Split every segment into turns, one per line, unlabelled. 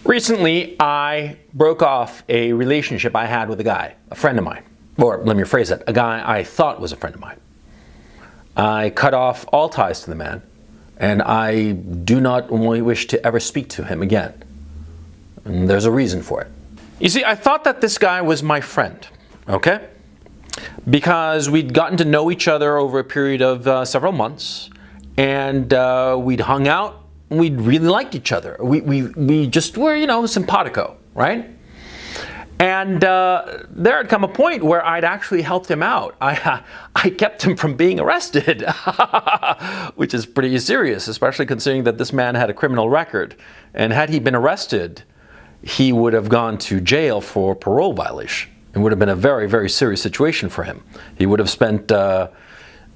Recently, I broke off a relationship I had with a guy, a friend of mine. Or let me rephrase it, a guy I thought was a friend of mine. I cut off all ties to the man, and I do not wish to ever speak to him again. And there's a reason for it. You see, I thought that this guy was my friend, okay? Because we'd gotten to know each other over a period of several months, and we'd hung out. We really liked each other. We just were, simpatico, right? And there had come a point where I'd actually helped him out. I kept him from being arrested, which is pretty serious, especially considering that this man had a criminal record. And had he been arrested, he would have gone to jail for parole violation. It would have been a very, very serious situation for him. He would have spent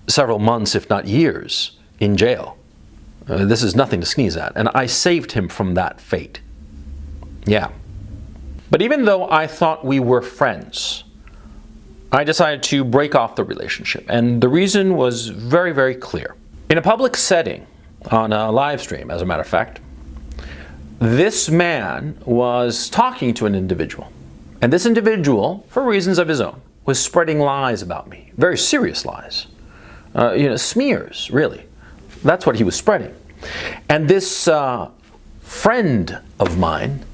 several months, if not years, in jail. This is nothing to sneeze at. And I saved him from that fate. Yeah. But even though I thought we were friends, I decided to break off the relationship. And the reason was very, very clear. In a public setting, on a live stream, as a matter of fact, this man was talking to an individual. And this individual, for reasons of his own, was spreading lies about me. Very serious lies. Smears, really. That's what he was spreading. And this friend of mine,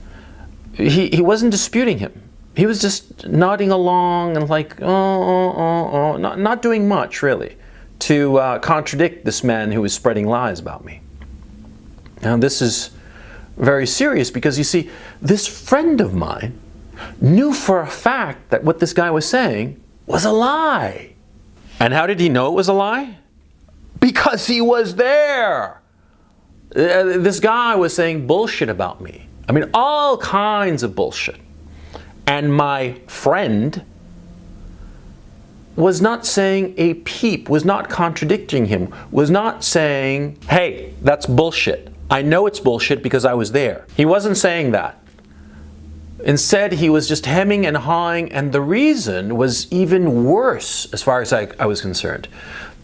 he wasn't disputing him. He was just nodding along and like, not doing much, really, to contradict this man who was spreading lies about me. Now, this is very serious because, you see, this friend of mine knew for a fact that what this guy was saying was a lie. And how did he know it was a lie? Because he was there. This guy was saying bullshit about me. I mean, all kinds of bullshit. And my friend was not saying a peep, was not contradicting him, was not saying, hey, that's bullshit. I know it's bullshit because I was there. He wasn't saying that. Instead, he was just hemming and hawing, and the reason was even worse as far as I was concerned.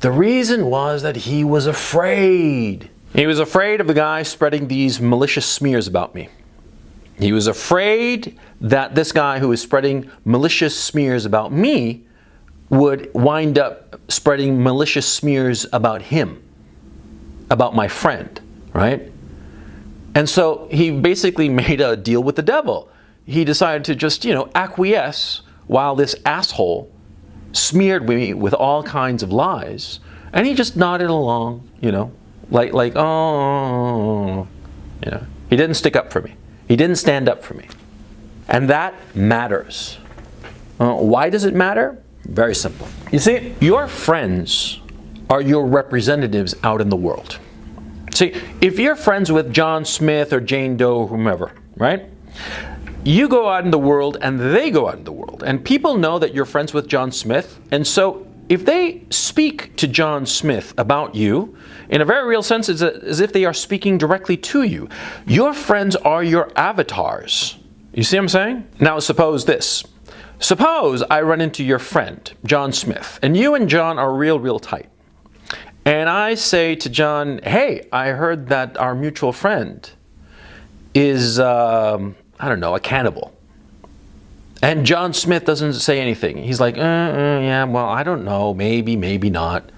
The reason was that he was afraid. He was afraid of the guy spreading these malicious smears about me. He was afraid that this guy who was spreading malicious smears about me would wind up spreading malicious smears about him, about my friend, right? And so he basically made a deal with the devil. He decided to just, acquiesce while this asshole smeared me with all kinds of lies, and he just nodded along, like he didn't stick up for me. He didn't stand up for me. And that matters. Why does it matter? Very simple. You see, your friends are your representatives out in the world. See, if you're friends with John Smith or Jane Doe or whomever, right? You go out in the world and they go out in the world. And people know that you're friends with John Smith. And so if they speak to John Smith about you, in a very real sense, it's as if they are speaking directly to you. Your friends are your avatars. You see what I'm saying? Now suppose this. Suppose I run into your friend, John Smith, and you and John are real tight. And I say to John, hey, I heard that our mutual friend is, a cannibal. And John Smith doesn't say anything. He's like, yeah, well, I don't know, maybe not.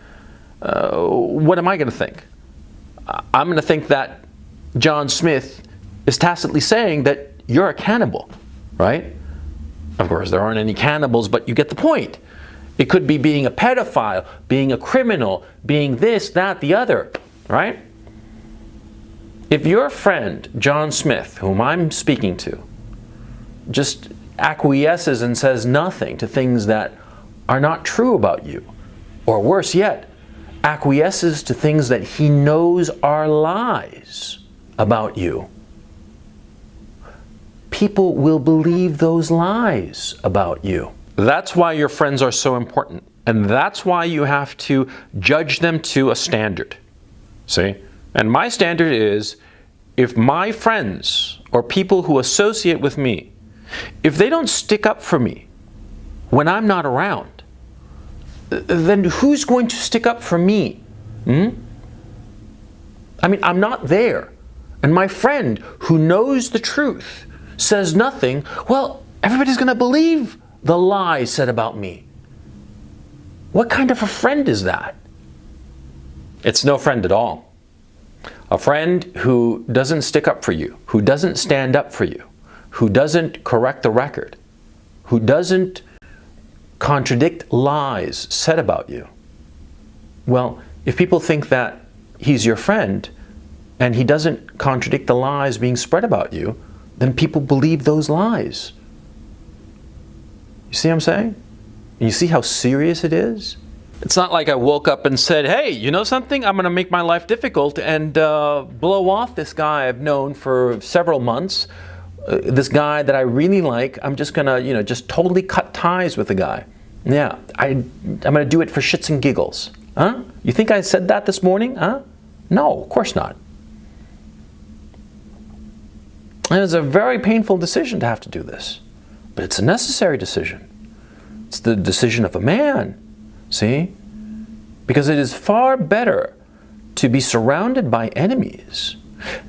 What am I going to think? I'm going to think that John Smith is tacitly saying that you're a cannibal, right? Of course, there aren't any cannibals, but you get the point. It could be being a pedophile, being a criminal, being this, that, the other, right? If your friend, John Smith, whom I'm speaking to, just acquiesces and says nothing to things that are not true about you, or worse yet, acquiesces to things that he knows are lies about you, people will believe those lies about you. That's why your friends are so important. And that's why you have to judge them to a standard. See? And my standard is, if my friends or people who associate with me, if they don't stick up for me when I'm not around, then who's going to stick up for me? I mean, I'm not there. and my friend who knows the truth says nothing, well, everybody's going to believe the lie said about me. What kind of a friend is that? It's no friend at all. A friend who doesn't stick up for you, who doesn't stand up for you, who doesn't correct the record, who doesn't contradict lies said about you. Well, if people think that he's your friend and he doesn't contradict the lies being spread about you, then people believe those lies. You see what I'm saying? And you see how serious it is? It's not like I woke up and said, hey, you know something? I'm going to make my life difficult and blow off this guy I've known for several months. This guy that I really like, I'm just going to, just totally cut ties with the guy. Yeah, I'm going to do it for shits and giggles. Huh? You think I said that this morning? Huh? No, of course not. And it's a very painful decision to have to do this. But it's a necessary decision. It's the decision of a man. See? Because it is far better to be surrounded by enemies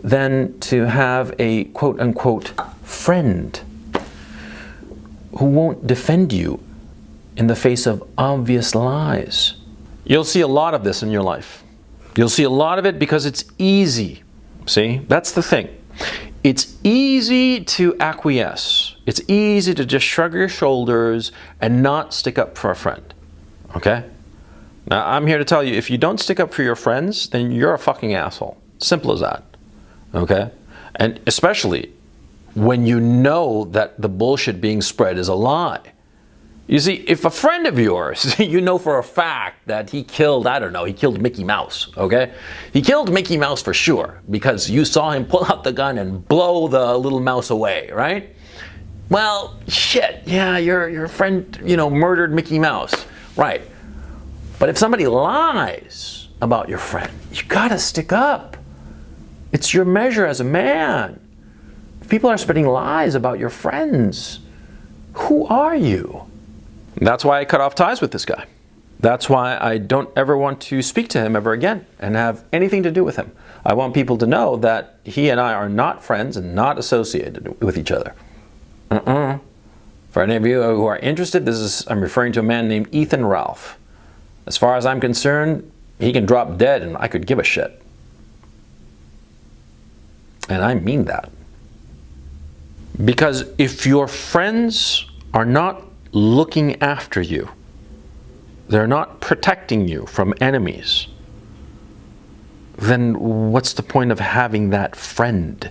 than to have a quote-unquote friend who won't defend you in the face of obvious lies. You'll see a lot of this in your life. You'll see a lot of it because it's easy. See? That's the thing. It's easy to acquiesce. It's easy to just shrug your shoulders and not stick up for a friend. Okay? Now, I'm here to tell you, if you don't stick up for your friends, then you're a fucking asshole. Simple as that. Okay? And especially when you know that the bullshit being spread is a lie. You see, if a friend of yours, you know for a fact that he killed, he killed Mickey Mouse, okay? He killed Mickey Mouse for sure because you saw him pull out the gun and blow the little mouse away, right? Well, shit, yeah, your friend, murdered Mickey Mouse, right? But if somebody lies about your friend, you gotta stick up. It's your measure as a man. If people are spreading lies about your friends, who are you? That's why I cut off ties with this guy. That's why I don't ever want to speak to him ever again and have anything to do with him. I want people to know that he and I are not friends and not associated with each other. For any of you who are interested, I'm referring to a man named Ethan Ralph. As far as I'm concerned, he can drop dead and I could give a shit. And I mean that. Because if your friends are not looking after you, they're not protecting you from enemies, then what's the point of having that friend?